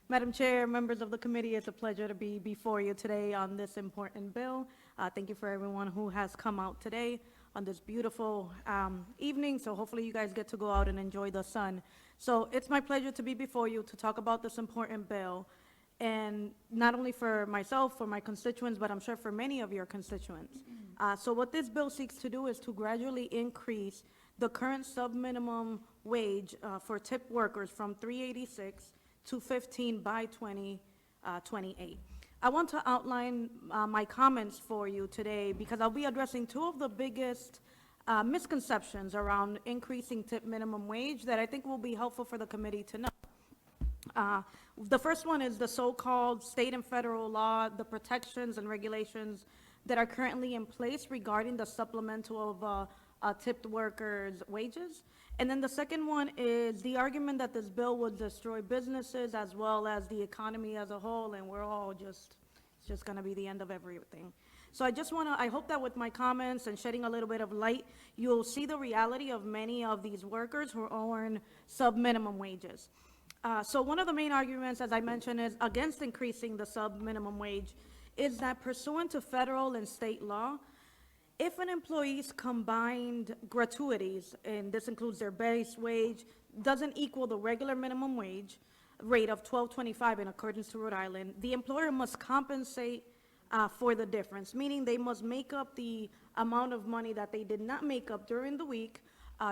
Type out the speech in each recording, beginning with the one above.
Madam Chair, members of the committee, it's a pleasure to be before you today on this important bill. Thank you for everyone who has come out today on this beautiful evening, so hopefully you guys get to go out and enjoy the sun. So it's my pleasure to be before you to talk about this important bill, and not only for myself, for my constituents, but I'm sure for many of your constituents. So what this bill seeks to do is to gradually increase the current subminimum wage for tip workers from $3.86 to $15 by 2028. I want to outline my comments for you today because I'll be addressing two of the biggest misconceptions around increasing tip minimum wage that I think will be helpful for the committee to know. The first one is the so-called state and federal law, the protections and regulations that are currently in place regarding the supplemental of tipped workers' wages. And then the second one is the argument that this bill would destroy businesses as well as the economy as a whole, and we're all it's just gonna be the end of everything. So I hope that with my comments and shedding a little bit of light, you'll see the reality of many of these workers who earn sub-minimum wages. So one of the main arguments, as I mentioned, is against increasing the sub-minimum wage is that pursuant to federal and state law, if an employee's combined gratuities, and this includes their base wage, doesn't equal the regular minimum wage rate of $12.25 in accordance to Rhode Island, the employer must compensate for the difference, meaning they must make up the amount of money that they did not make up during the week,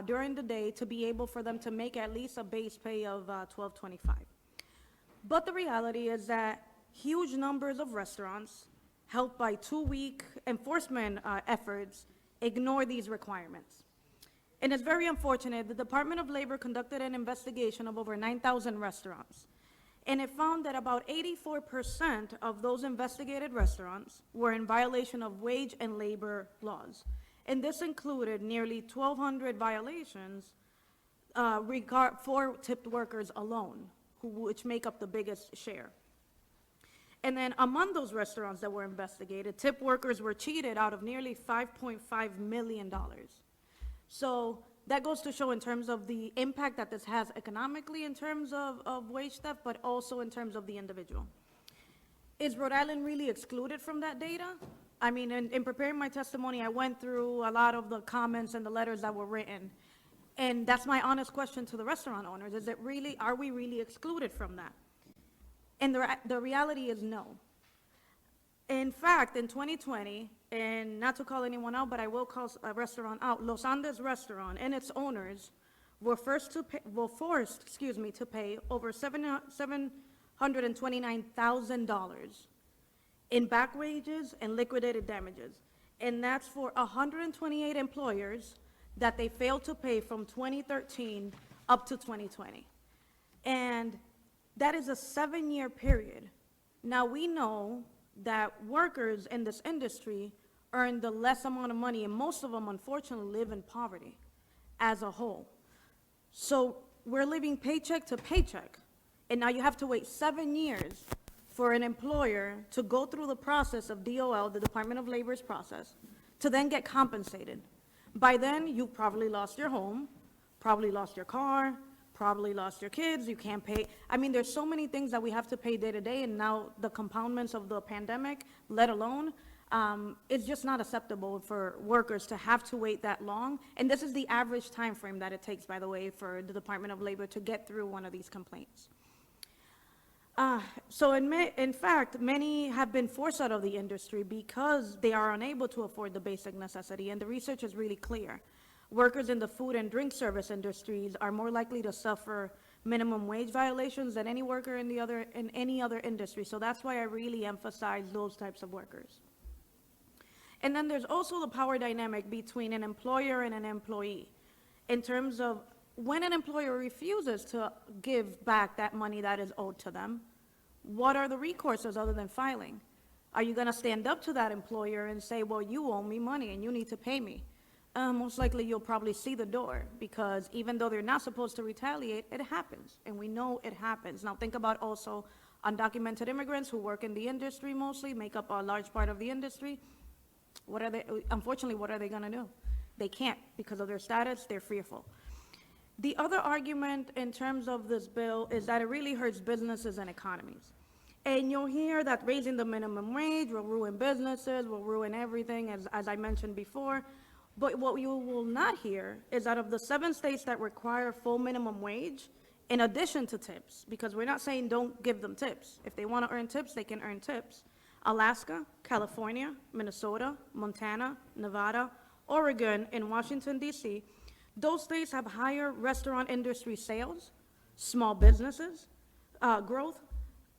during the day, to be able for them to make at least a base pay of $12.25. But the reality is that huge numbers of restaurants, helped by two-week enforcement efforts, ignore these requirements. And it's very unfortunate. The Department of Labor conducted an investigation of over 9,000 restaurants, and it found that about 84% of those investigated restaurants were in violation of wage and labor laws. And this included nearly 1,200 violations for tipped workers alone, which make up the biggest share. And then among those restaurants that were investigated, tip workers were cheated out of nearly $5.5 million. So that goes to show in terms of the impact that this has economically in terms of wage theft, but also in terms of the individual. Is Rhode Island really excluded from that data? I mean, in preparing my testimony, I went through a lot of the comments and the letters that were written. And that's my honest question to the restaurant owners. Are we really excluded from that? And the reality is no. In fact, in 2020, and not to call anyone out, but I will call a restaurant out, Los Andes Restaurant and its owners were forced to pay over $729,000 in back wages and liquidated damages. And that's for 128 employers that they failed to pay from 2013 up to 2020. And that is a 7-year period. Now we know that workers in this industry earn the less amount of money, and most of them unfortunately live in poverty as a whole. So we're living paycheck to paycheck, and now you have to wait 7 years for an employer to go through the process of DOL, the Department of Labor's process, to then get compensated. By then, you've probably lost your home, probably lost your car, probably lost your kids, you can't pay. I mean, there's so many things that we have to pay day to day, and now the compoundments of the pandemic, let alone, it's just not acceptable for workers to have to wait that long. And this is the average time frame that it takes, by the way, for the Department of Labor to get through one of these complaints. So in fact, many have been forced out of the industry because they are unable to afford the basic necessity, and the research is really clear. Workers in the food and drink service industries are more likely to suffer minimum wage violations than any worker in any other industry. So that's why I really emphasize those types of workers. And then there's also the power dynamic between an employer and an employee in terms of when an employer refuses to give back that money that is owed to them, what are the recourses other than filing? Are you going to stand up to that employer and say, well, you owe me money and you need to pay me? Most likely you'll probably see the door, because even though they're not supposed to retaliate, it happens, and we know it happens. Now think about also undocumented immigrants who work in the industry mostly, make up a large part of the industry. Unfortunately, what are they gonna do? They can't, because of their status, they're fearful. The other argument in terms of this bill is that it really hurts businesses and economies. And you'll hear that raising the minimum wage will ruin businesses, will ruin everything, as I mentioned before. But what you will not hear is that of the 7 states that require full minimum wage, in addition to tips, because we're not saying don't give them tips. If they want to earn tips, they can earn tips. Alaska, California, Minnesota, Montana, Nevada, Oregon, and Washington, D.C., those states have higher restaurant industry sales, small businesses, growth,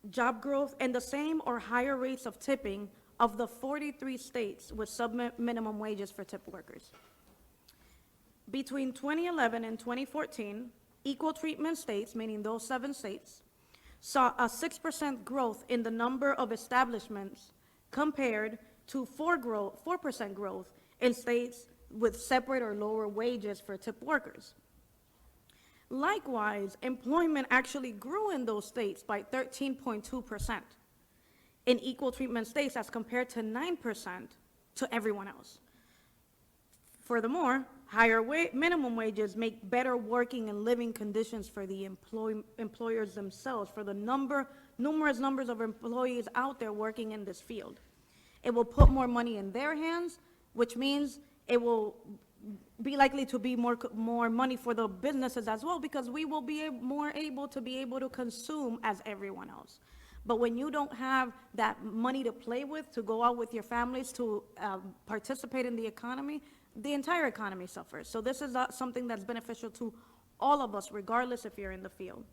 job growth, and the same or higher rates of tipping of the 43 states with sub-minimum wages for tip workers. Between 2011 and 2014, equal treatment states, meaning those 7 states, saw a 6% growth in the number of establishments compared to 4% growth in states with separate or lower wages for tip workers. Likewise, employment actually grew in those states by 13.2% in equal treatment states as compared to 9% to everyone else. Furthermore, higher minimum wages make better working and living conditions for the employers themselves, for the numerous numbers of employees out there working in this field. It will put more money in their hands, which means it will be likely to be more money for the businesses as well, because we will be more able to consume as everyone else. But when you don't have that money to play with, to go out with your families, to participate in the economy, the entire economy suffers. So this is something that's beneficial to all of us, regardless if you're in the field.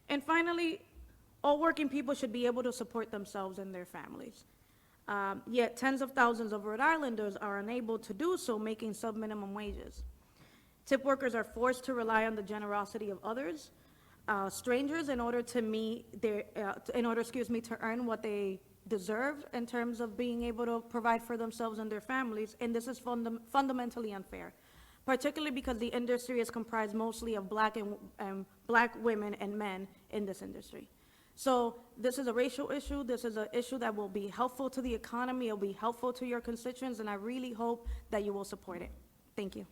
And finally, all working people should be able to support themselves and their families. Yet tens of thousands of Rhode Islanders are unable to do so, making sub-minimum wages. Tip workers are forced to rely on the generosity of others, strangers, in order to to earn what they deserve in terms of being able to provide for themselves and their families, and this is fundamentally unfair, particularly because the industry is comprised mostly of black women and men in this industry. So this is a racial issue. This is an issue that will be helpful to the economy. It'll be helpful to your constituents, and I really hope that you will support it. Thank you.